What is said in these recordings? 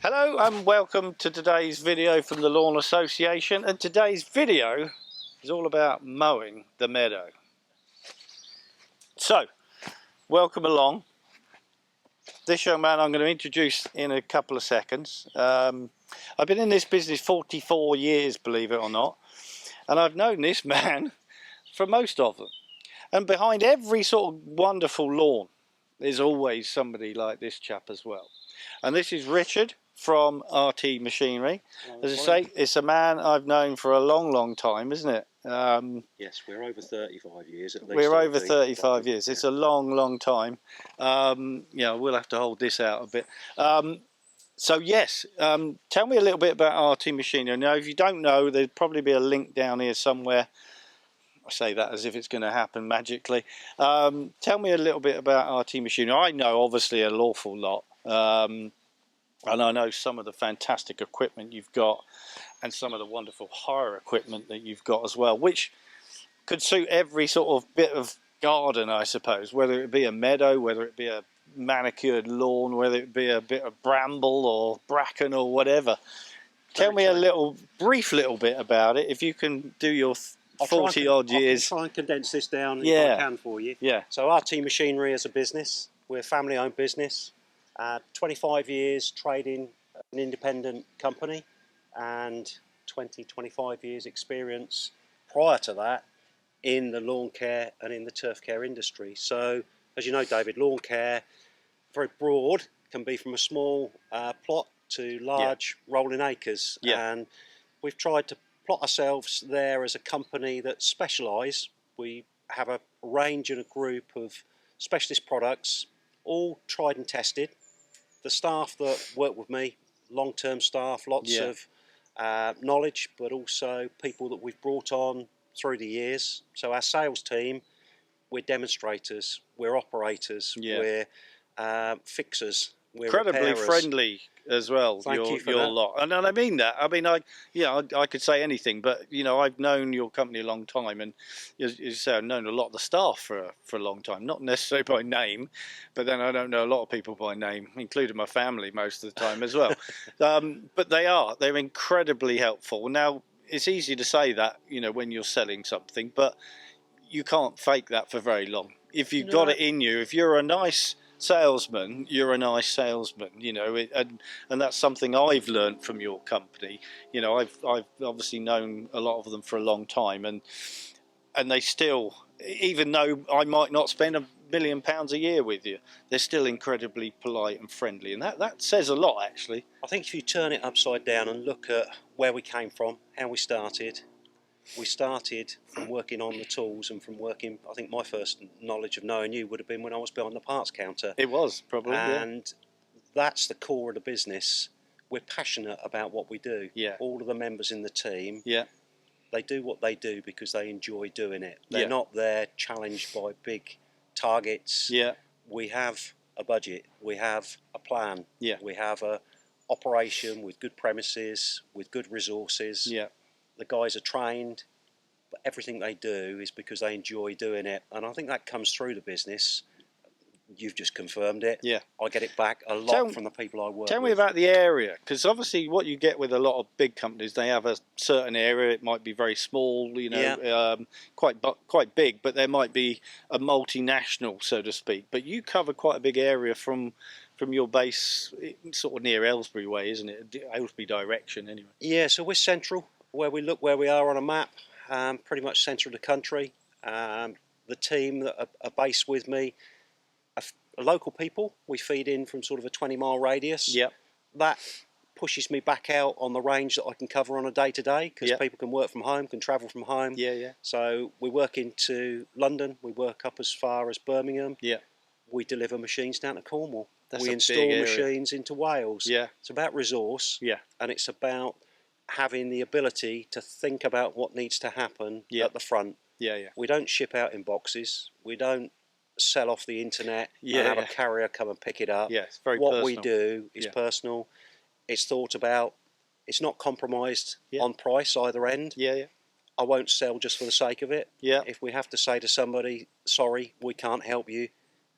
Hello and welcome to today's video from the Lawn Association, and today's video is all about mowing the meadow. So, welcome along. This young man I'm going to introduce in a couple of seconds. I've been in this business 44 years, believe it or not, and I've known this man for most of them. And behind every sort of wonderful lawn, there's always somebody like this chap as well. And this is Richard from RT Machinery. As I say, it's a man I've known for a long time, isn't it? Yes, we're over 35 years at least. We're over 35 years. It's a long time. Yeah, we'll have to hold this out a bit. So yes, tell me a little bit about RT Machinery. Now, if you don't know, there'd probably be a link down here somewhere. I say that as if it's going to happen magically. Tell me a little bit about RT Machinery. I know obviously an awful lot. And I know some of the fantastic equipment you've got and some of the wonderful hire equipment that you've got as well, which could suit every sort of bit of garden, I suppose, whether it be a meadow, whether it be a manicured lawn, whether it be a bit of bramble or bracken or whatever. Tell me a brief little bit about it, if you can do your 40 odd years. I'll try and condense this down if I can for you. Yeah. So RT Machinery as a business, we're a family owned business. 25 years trading an independent company and 25 years experience prior to that in the lawn care and in the turf care industry. So as you know, David, lawn care, very broad, can be from a small plot to large rolling acres. And we've tried to plot ourselves there as a company that specialise. We have a range and a group of specialist products, all tried and tested. The staff that work with me, long-term staff, lots of knowledge, but also people that we've brought on through the years. So our sales team, we're demonstrators, we're operators, we're fixers, we're incredibly repairers. Friendly as well. Thank you for your that. lot, and I mean that. I mean, I could say anything, but you know, I've known your company a long time, and as you say, I've known a lot of the staff for a long time. Not necessarily by name, but then I don't know a lot of people by name, including my family most of the time as well. But they're incredibly helpful. Now, it's easy to say that, you know, when you're selling something, but you can't fake that for very long. If you've got it in you, if you're a nice salesman, you're a nice salesman, you know, and that's something I've learned from your company. You know, I've obviously known a lot of them for a long time, and they still, even though I might not spend £1 million a year with you, they're still incredibly polite and friendly, and that says a lot, actually. I think if you turn it upside down and look at where we came from, how we started from working on the tools and from working, I think my first knowledge of knowing you would have been when I was behind the parts counter. It was, probably, and that's the core of the business. We're passionate about what we do. All of the members in the team, they do what they do because they enjoy doing it. They're not there challenged by big targets. We have a budget, we have a plan, we have a operation with good premises, with good resources. The guys are trained, but everything they do is because they enjoy doing it, and I think that comes through the business. You've just confirmed it. I get it back a lot from the people I work with. Tell me about the area, because obviously what you get with a lot of big companies, they have a certain area. It might be very small, you know, quite big, but there might be a multinational, so to speak. But you cover quite a big area from your base, sort of near Aylesbury way, isn't it? Aylesbury direction, anyway. Yeah, so we're central. Where we look where we are on a map, pretty much centre of the country. The team that are based with me are local people. We feed in from sort of a 20-mile radius. That pushes me back out on the range that I can cover on a day-to-day, because people can work from home, can travel from home. So we work into London, we work up as far as Birmingham. We deliver machines down to Cornwall. We install machines into Wales. It's about resource, and it's about having the ability to think about what needs to happen at the front. We don't ship out in boxes. We don't sell off the internet and have a carrier come and pick it up. It's very what personal. We do is personal. It's thought about. It's not compromised on price either end. I won't sell just for the sake of it. If we have to say to somebody, sorry, we can't help you,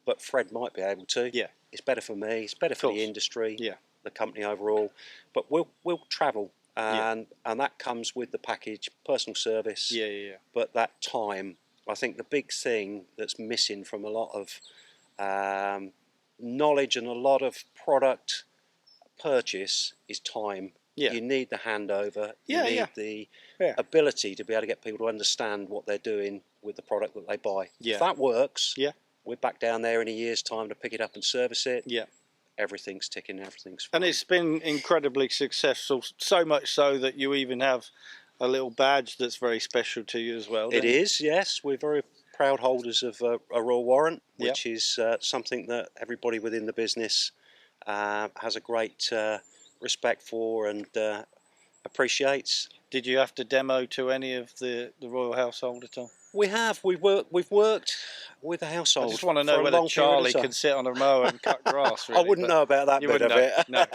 but Fred might be able to. It's better for me. It's better for the industry. the company overall. But we'll travel, Yeah. and that comes with the package, personal service. Yeah, yeah, yeah. But that time, I think the big thing that's missing from a lot of knowledge and a lot of product purchase is time. Yeah. You need the handover. You Yeah, need yeah. the Yeah. ability to be able to get people to understand what they're doing with the product that they buy. Yeah. If that works, Yeah. we're back down there in a year's time to pick it up and service it. Yeah. Everything's ticking, everything's fine. And it's been incredibly successful, so much so that you even have a little badge that's very special to you as well. It is, yes. We're very proud holders of a Royal Warrant, which Yep. is something that everybody within the business has a great respect for and appreciates. Did you have to demo to any of the royal household at all? We have. We've worked with the I household. just want to for know a whether long period of Charlie time. can sit on a mower and cut grass. Really, I wouldn't know about that you bit of wouldn't it. know,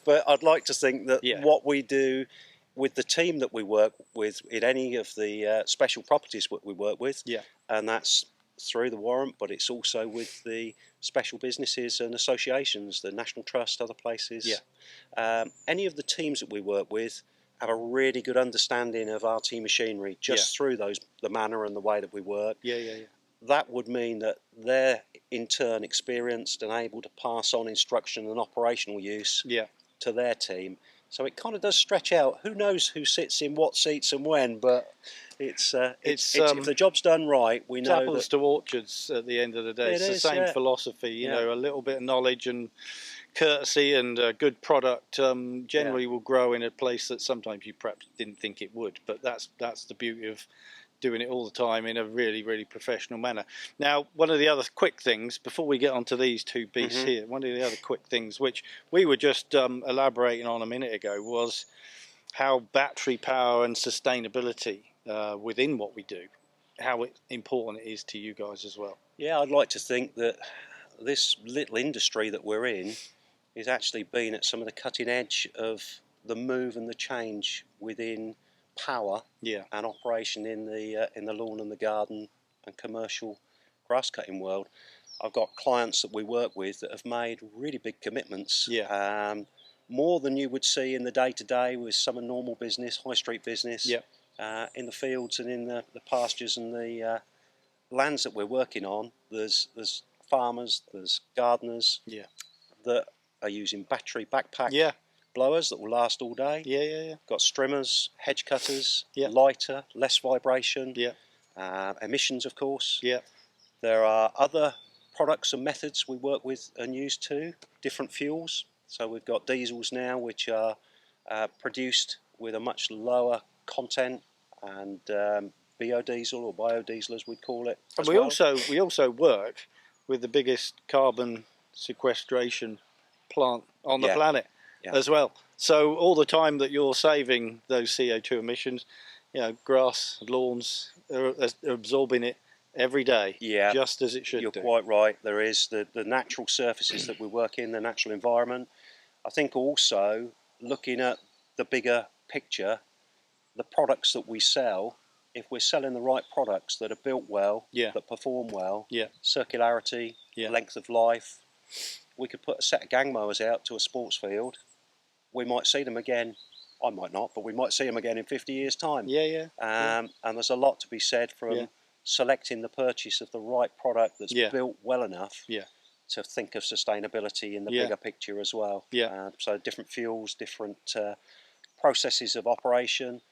But I'd like to think that Yeah. what we do with the team that we work with in any of the special properties that we work with, Yeah. and that's through the warrant, but it's also with the special businesses and associations, the National Trust, other places. Yeah. Any of the teams that we work with have a really good understanding of RT machinery just through the manner and the way that we work. Yeah, yeah, yeah. That would mean that they're in turn experienced and able to pass on instruction and operational use Yeah. to their team. So it kind of does stretch out. Who knows who sits in what seats and when, but it's if the job's done right, we It's know apples to orchards at the end of the day. It It's the is, same yeah. philosophy, you Yeah. know, a little bit of knowledge and courtesy and a good product generally will grow in a place that sometimes you perhaps didn't think it would. But that's the beauty of doing it all the time in a really, really professional manner. Now, one of the other quick things, before we get onto these two beasts here, one of the other quick things which we were just elaborating on a minute ago was how battery power and sustainability within what we do, how important it is to you guys as well. Yeah, I'd like to think that this little industry that we're in is actually been at some of the cutting edge of the move and the change within power Yeah. and operation in the lawn and the garden and commercial grass cutting world. I've got clients that we work with that have made really big commitments. Yeah. More than you would see in the day-to-day with some of normal business, high street business. Yeah. In the fields and in the pastures and the lands that we're working on, there's farmers, there's gardeners Yeah. that are using battery backpack Yeah. blowers that will last all day. Yeah, yeah, yeah. Got strimmers, hedge cutters, Yeah. lighter, less vibration, Yeah. emissions of course. Yeah. There are other products and methods we work with and use too, different fuels. So we've got diesels now which are produced with a much lower content and biodiesel or biodiesel as we'd call it. And as we well. also work with the biggest carbon sequestration plant on the Yeah. planet Yeah. as well. So all the time that you're saving those CO2 emissions, you know, grass, lawns are absorbing it every day, Yeah. just as it should You're do. quite right. There is the natural surfaces that we work in, the natural environment. I think also looking at the bigger picture, the products that we sell, if we're selling the right products that are built well, Yeah. that perform well, Yeah. circularity, Yeah. length of life, we could put a set of gang mowers out to a sports field. We might see them again. I might not, but we might see them again in 50 years' time. Yeah, yeah. And there's a lot to be said from Yeah. selecting the purchase of the right product that's Yeah. built well enough Yeah. to think of sustainability in the Yeah. bigger picture as well. Yeah. So different fuels, different processes of operation,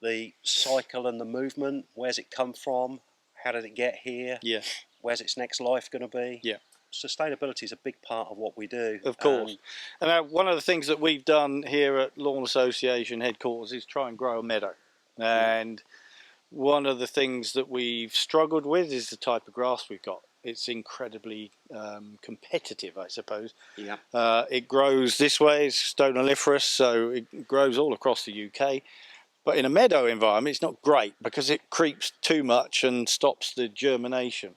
the cycle and the movement, where's it come from, how did it get here, Yeah. where's its next life going to be. Yeah. Sustainability is a big part of what we do. Of course. And one of the things that we've done here at Lawn Association headquarters is try and grow a meadow. And one of the things that we've struggled with is the type of grass we've got. It's incredibly competitive, I suppose. Yeah. It grows this way, it's stoloniferous, so it grows all across the UK. But in a meadow environment, it's not great because it creeps too much and stops the germination.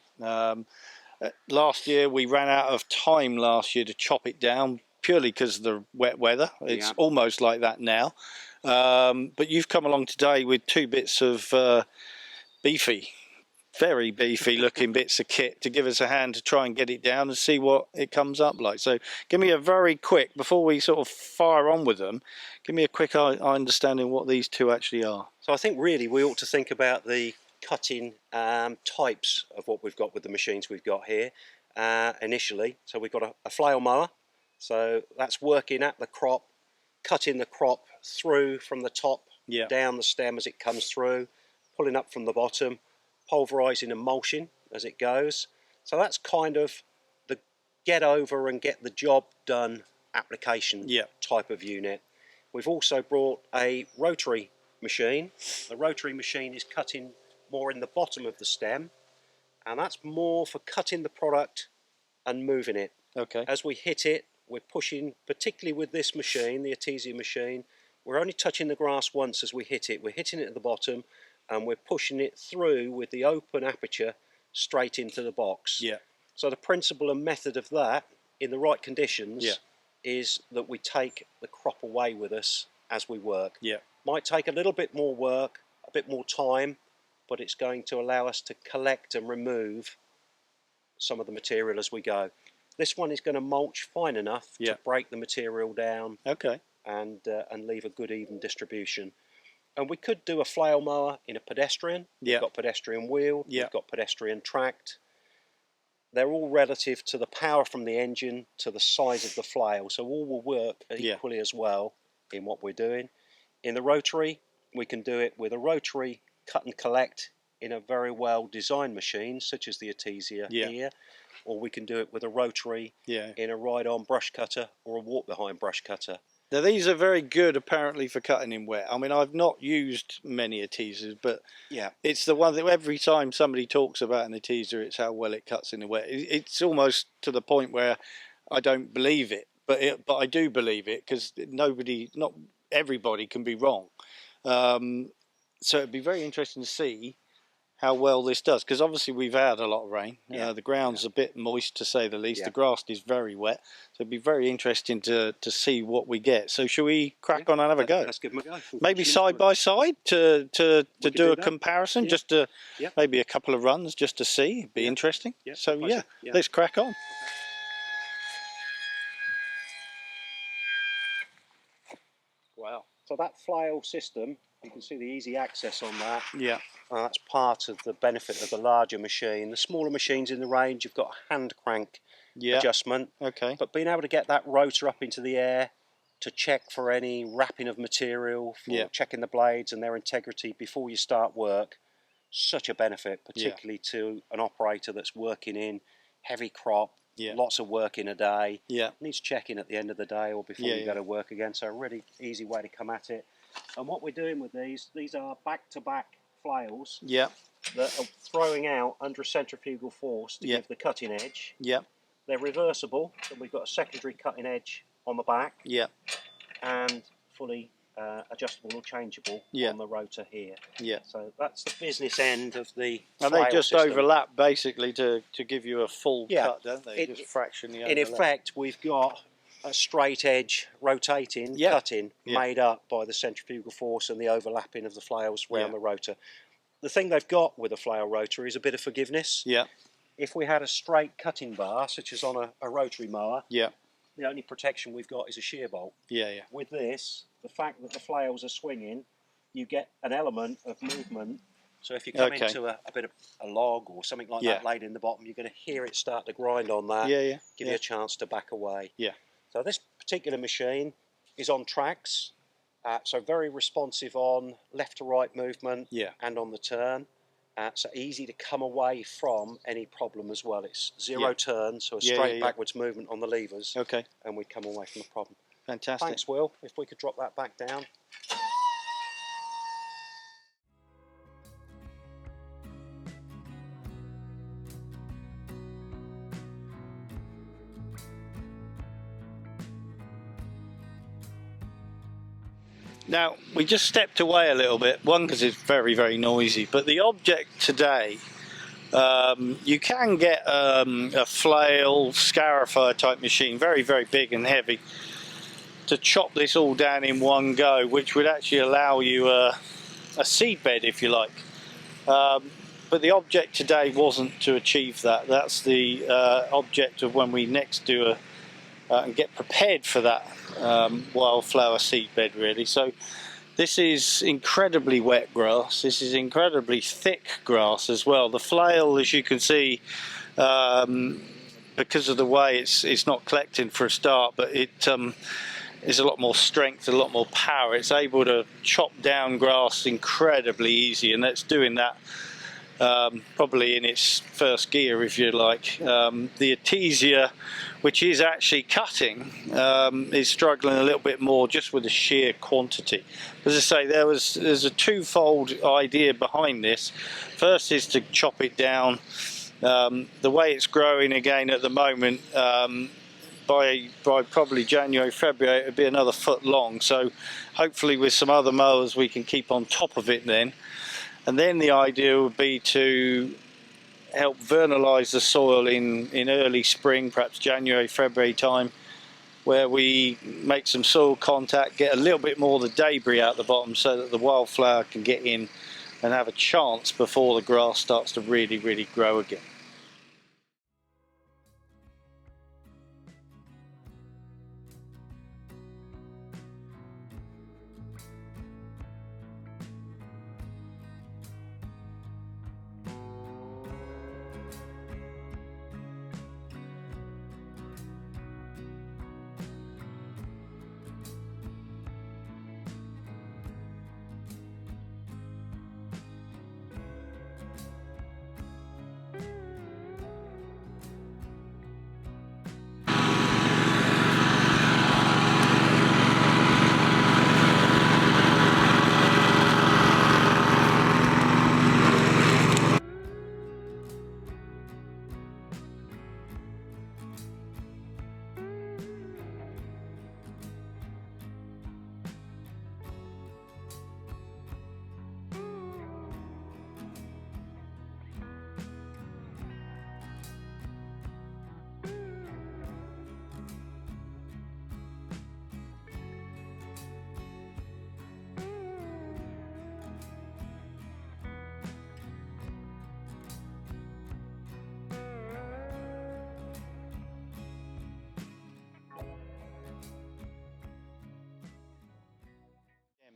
Last year, we ran out of time last year to chop it down purely because of the wet weather. It's almost like that now. But you've come along today with two bits of beefy very beefy looking bits of kit to give us a hand to try and get it down and see what it comes up like. So give me a very quick, before we sort of fire on with them, give me a quick understanding what these two actually are. So I think really we ought to think about the cutting types of what we've got with the machines we've got here initially. So we've got a flail mower, so that's working at the crop, cutting the crop through from the top down the stem as it comes through, pulling up from the bottom, pulverising and mulching as it goes. So that's kind of the get over and get the job done application type of unit. We've also brought a rotary machine. The rotary machine is cutting more in the bottom of the stem, and that's more for cutting the product and moving it. Okay. As we hit it, we're pushing, particularly with this machine, the Etesia machine, we're only touching the grass once as we hit it. We're hitting it at the bottom and we're pushing it through with the open aperture straight into the box. Yeah. So the principle and method of that, in the right conditions, is that we take the crop away with us as we work. Yeah. Might take a little bit more work, a bit more time, but it's going to allow us to collect and remove some of the material as we go. This one is going to mulch fine enough to break the material down and leave a good even distribution. And we could do a flail mower in a pedestrian. We've got pedestrian wheeled, we've got pedestrian tracked. They're all relative to the power from the engine to the size of the flail, so all will work equally as well in what we're doing. In the rotary, we can do it with a rotary cut and collect in a very well designed machine such as the Etesia here, or we can do it with a rotary in a ride-on brush cutter or a walk-behind brush cutter. Now these are very good apparently for cutting in wet. I mean, I've not used many Etesias, but it's the one that every time somebody talks about an Etesia, it's how well it cuts in the wet. It's almost to the point where I don't believe it, but I do believe it, because not everybody can be wrong. So it'd be very interesting to see how well this does, because obviously we've had a lot of rain. The ground's a bit moist, to say the least. The grass is very wet, so it'd be very interesting to see what we get. So shall we crack on and have a go? Let's give them a go. Maybe side by side to do a comparison, just to maybe a couple of runs just to see. It'd be interesting. So let's crack on. Wow. So that flail system, you can see the easy access on that. That's part of the benefit of the larger machine. The smaller machines in the range, you've got a hand crank adjustment. But being able to get that rotor up into the air to check for any wrapping of material, for checking the blades and their integrity before you start work, such a benefit, particularly to an operator that's working in heavy crop, lots of work in a day, needs checking at the end of the day or before you go to work again. So a really easy way to come at it. And what we're doing with these are back-to-back flails that are throwing out under a centrifugal force to give the cutting edge. They're reversible, so we've got a secondary cutting edge on the back and fully adjustable or changeable on the rotor here. So that's the business end of the and they just system. overlap basically to give you a full cut, don't they? Just fraction the overlap. In effect, we've got a straight edge rotating cutting made up by the centrifugal force and the overlapping of the flails around the rotor. The thing they've got with a flail rotor is a bit of forgiveness. If we had a straight cutting bar, such as on a rotary mower, the only protection we've got is a shear bolt. With this, the fact that the flails are swinging, you get an element of movement. So if you come into a bit of a log or something like that laid in the bottom, you're going to hear it start to grind on that, give you a chance to back away. So this particular machine is on tracks, so very responsive on left to right movement and on the turn. So easy to come away from any problem as well. It's zero turn, so a straight backwards movement on the levers, and we come away from the problem. Fantastic. Thanks, Will. If we could drop that back down. Now, we just stepped away a little bit, one because it's very, very noisy, but the object today, you can get a flail, scarifier type machine, very, very big and heavy, to chop this all down in one go, which would actually allow you a seed bed, if you like. but the object today wasn't to achieve that. That's the object of when we next do and get prepared for that wildflower seed bed, really. So this is incredibly wet grass. This is incredibly thick grass as well. The flail, as you can see, because of the way it's not collecting for a start, but it is a lot more strength, a lot more power. It's able to chop down grass incredibly easy, and it's doing that probably in its first gear, if you like. The Etesia, which is actually cutting, is struggling a little bit more just with the sheer quantity. As I say, there's a twofold idea behind this. First is to chop it down. The way it's growing again at the moment, by probably January, February, it'll be another foot long. So hopefully with some other mowers we can keep on top of it then. And then the idea would be to help vernalise the soil in early spring, perhaps January, February time, where we make some soil contact, get a little bit more of the debris out the bottom so that the wildflower can get in and have a chance before the grass starts to really grow again.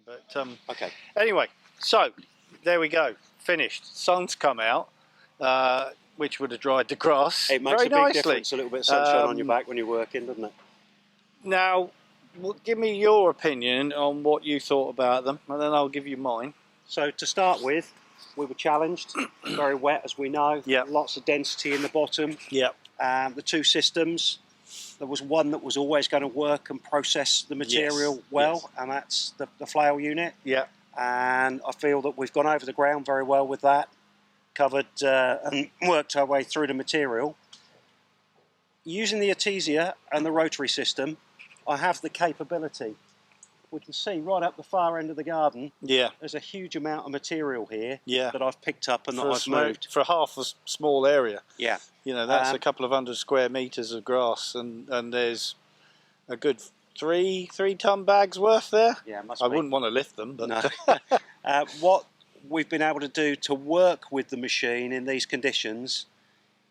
But Okay. anyway, so there we go, finished. Sun's come out, which would have dried the grass It makes very a big nicely. difference, a little bit of sunshine on your back when you're working, doesn't it? Now, give me your opinion on what you thought about them, and then I'll give you mine. So to start with, we were challenged, very wet as we know, Yep. lots of density in the bottom. Yep. The two systems, there was one that was always going to work and process the material well, and that's the flail unit. Yeah. And I feel that we've gone over the ground very well with that, covered and worked our way through the material. Using the Etesia and the rotary system, I have the capability. We can see right up the far end of the garden, Yeah. there's a huge amount of material here Yeah. that I've picked up and that I've small, moved. for half a small area. Yeah. You know, that's a couple of 100 square metres of grass, and there's a good three ton bags worth there. Yeah, must I be. wouldn't want to lift them, but No. What we've been able to do to work with the machine in these conditions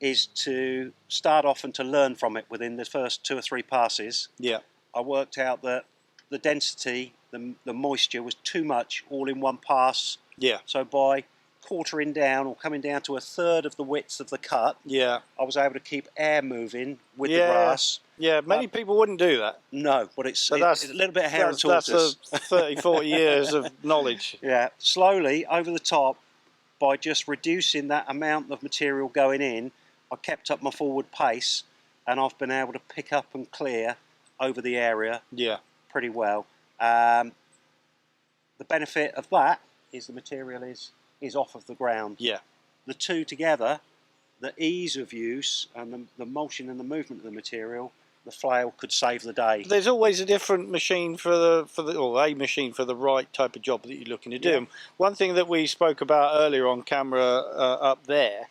is to start off and to learn from it within the first 2 or 3 passes. yeah. I worked out that the density, the moisture was too much all in one pass. Yeah. So by quartering down or coming down to a third of the width of the cut, Yeah. I was able to keep air moving with the grass. Yeah, many people wouldn't do that. No, but it's a little bit of hair and That's tortoise. 30, 40 years of knowledge. Yeah, slowly over the top, by just reducing that amount of material going in, I kept up my forward pace, and I've been able to pick up and clear over the area Yeah. pretty well. The benefit of that is the material is off of the ground. Yeah. The two together, the ease of use and the motion and the movement of the material, the flail could save the day. There's always a different machine for the or a machine for the right type of job that you're looking to do. Yeah. One thing that we spoke about earlier on camera up there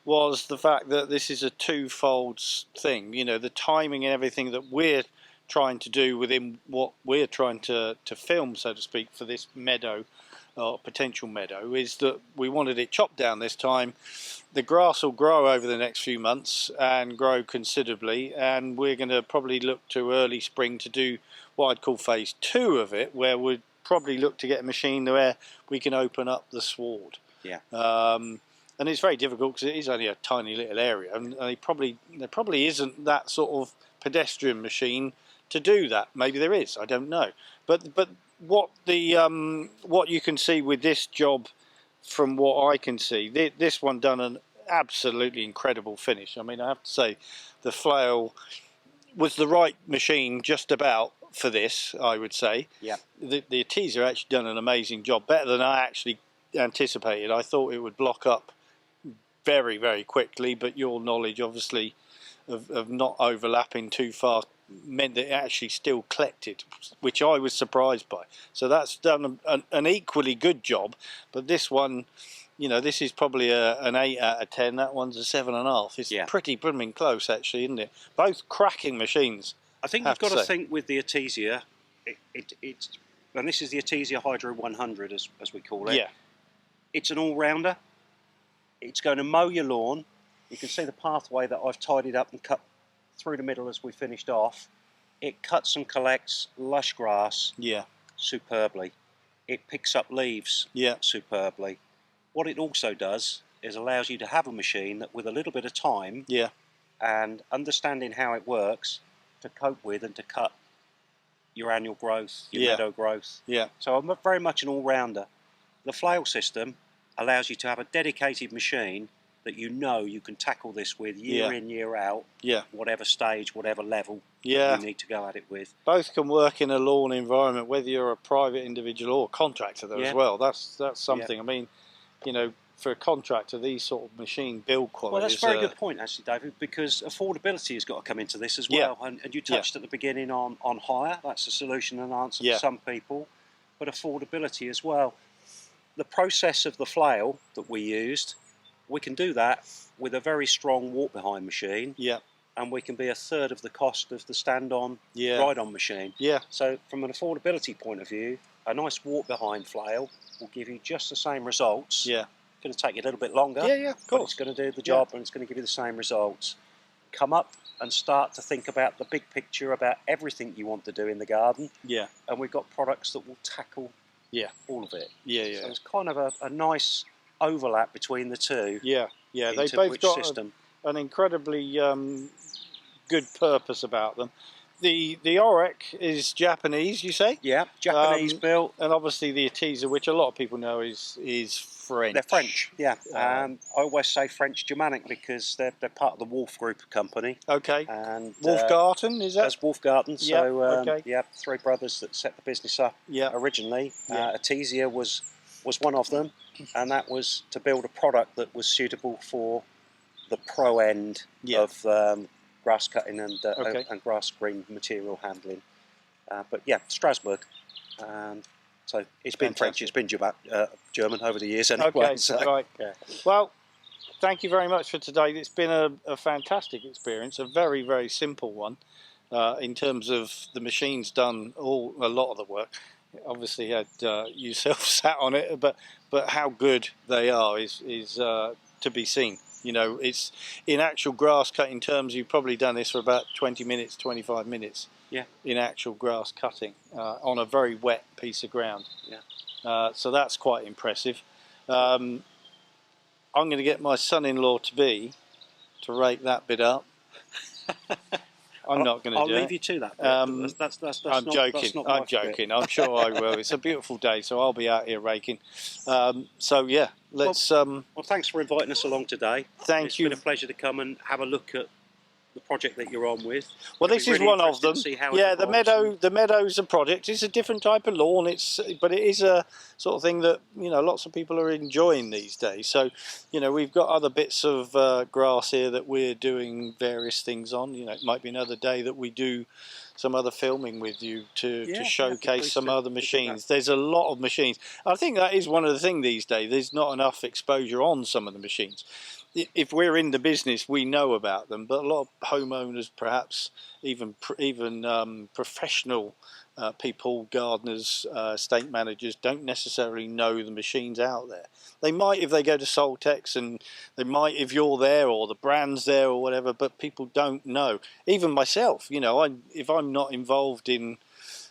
was the fact that this is a twofold thing. You know, the timing and everything that we're trying to do within what we're trying to film, so to speak, for this Meadow or potential meadow, is that we wanted it chopped down this time. The grass will grow over the next few months and grow considerably, and we're going to probably look to early spring to do what I'd call phase 2 of it, where we'd probably look to get a machine where we can open up the sward. Yeah. And it's very difficult because it is only a tiny little area, and there probably isn't that sort of pedestrian machine to do that. Maybe there is, I don't know. But what you can see with this job, from what I can see, this one done an absolutely incredible finish. I mean, I have to say, the flail was the right machine just about for this, I would say. Yeah. The Etesia actually done an amazing job, better than I actually anticipated. I thought it would block up very, very quickly, but your knowledge, obviously, of not overlapping too far meant that it actually still collected, which I was surprised by. So that's done an equally good job, but this one, you know, this is probably an 8 out of 10. That one's a 7.5. It's pretty blooming close, actually, isn't it? Both cracking machines. I think you've got to think with the Etesia, it's and this is the Etesia Hydro 100 as we call it. Yeah. It's an all-rounder. It's going to mow your lawn. You can see the pathway that I've tidied up and cut through the middle as we finished off. It cuts and collects lush grass superbly. It picks up leaves superbly. What it also does is allows you to have a machine that, with a little bit of time and understanding how it works, to cope with and to cut your annual growth, your meadow growth. So I'm very much an all-rounder. The flail system allows you to have a dedicated machine that you know you can tackle this with year in, year out, whatever stage, whatever level you need to go at it with. Both can work in a lawn environment, whether you're a private individual or contractor as well. That's something. I mean, you know, for a contractor, these sort of machine build quality. Well, that's a very good point, actually, David, because affordability has got to come into this as well. And you touched at the beginning on hire. That's a solution and answer for some people, but affordability as well. The process of the flail that we used, we can do that with a very strong walk-behind machine. And we can be a third of the cost of the stand-on ride-on machine. So from an affordability point of view, a nice walk-behind flail will give you just the same results. It's going to take you a little bit longer. Of course. But it's going to do the job and it's going to give you the same results. Come up and start to think about the big picture, about everything you want to do in the garden. And we've got products that will tackle all of it. So it's kind of a nice overlap between the two. They both got an incredibly good purpose about them. The Orec is Japanese, you say? Japanese built. And obviously the Etesia, which a lot of people know is French. They're French, I always say French Germanic because they're part of the Wolf Group company. And Wolfgarten, is that? That's Wolfgarten. So, 3 brothers that set the business up originally. Etesia was one of them, and that was to build a product that was suitable for the pro end of grass cutting and grass green material handling. But Strasbourg. So it's been French, it's been German over the years anyway. Well, thank you very much for today. It's been a fantastic experience, a very, very simple one in terms of the machines done a lot of the work. Obviously had yourself sat on it, but how good they are is to be seen. You know, it's in actual grass cutting terms, you've probably done this for about 20 minutes, 25 minutes. In actual grass cutting on a very wet piece of ground. So that's quite impressive. I'm going to get my son-in-law to rake that bit up. I'm not going to do it. I'll leave you to that bit. That's I'm joking. I'm joking. I'm sure I will. It's a beautiful day, so I'll be out here raking. Let's. Well, thanks for inviting us along today. Thank you. It's been a pleasure to come and have a look at the project that you're on with. Well, this is one of them. The Meadow's a project. It's a different type of lawn. But it is a sort of thing that, you know, lots of people are enjoying these days. So, you know, we've got other bits of grass here that we're doing various things on. You know, it might be another day that we do some other filming with you to showcase some other machines. There's a lot of machines. I think that is one of the things these days. There's not enough exposure on some of the machines. if we're in the business, we know about them, but a lot of homeowners, perhaps even professional people, gardeners, estate managers, don't necessarily know the machines out there. They might if they go to Soltex, and they might if you're there or the brand's there or whatever, but people don't know. Even myself, you know, if I'm not involved in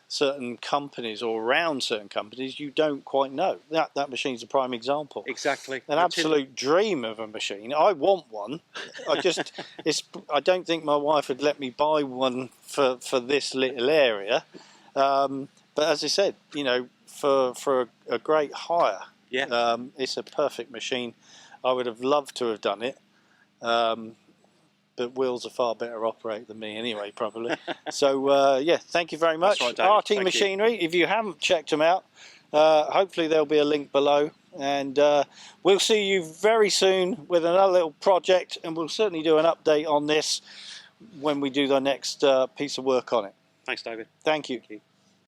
certain companies or around certain companies, you don't quite know. That machine's a prime example. Exactly. An absolute dream of a machine. I want one. I don't think my wife would let me buy one for this little area. But as I said, you know, for a great hire, Yeah. it's a perfect machine. I would have loved to have done it. But Will's a far better operator than me anyway, probably. So, yeah, thank you very much. That's right, David. RT Thank Machinery, if you haven't checked them out, hopefully there'll be a link below. And we'll see you very soon with another little project, and we'll certainly do an update on this when we do the next piece of work on it. Thanks, David. Thank you. Thank you.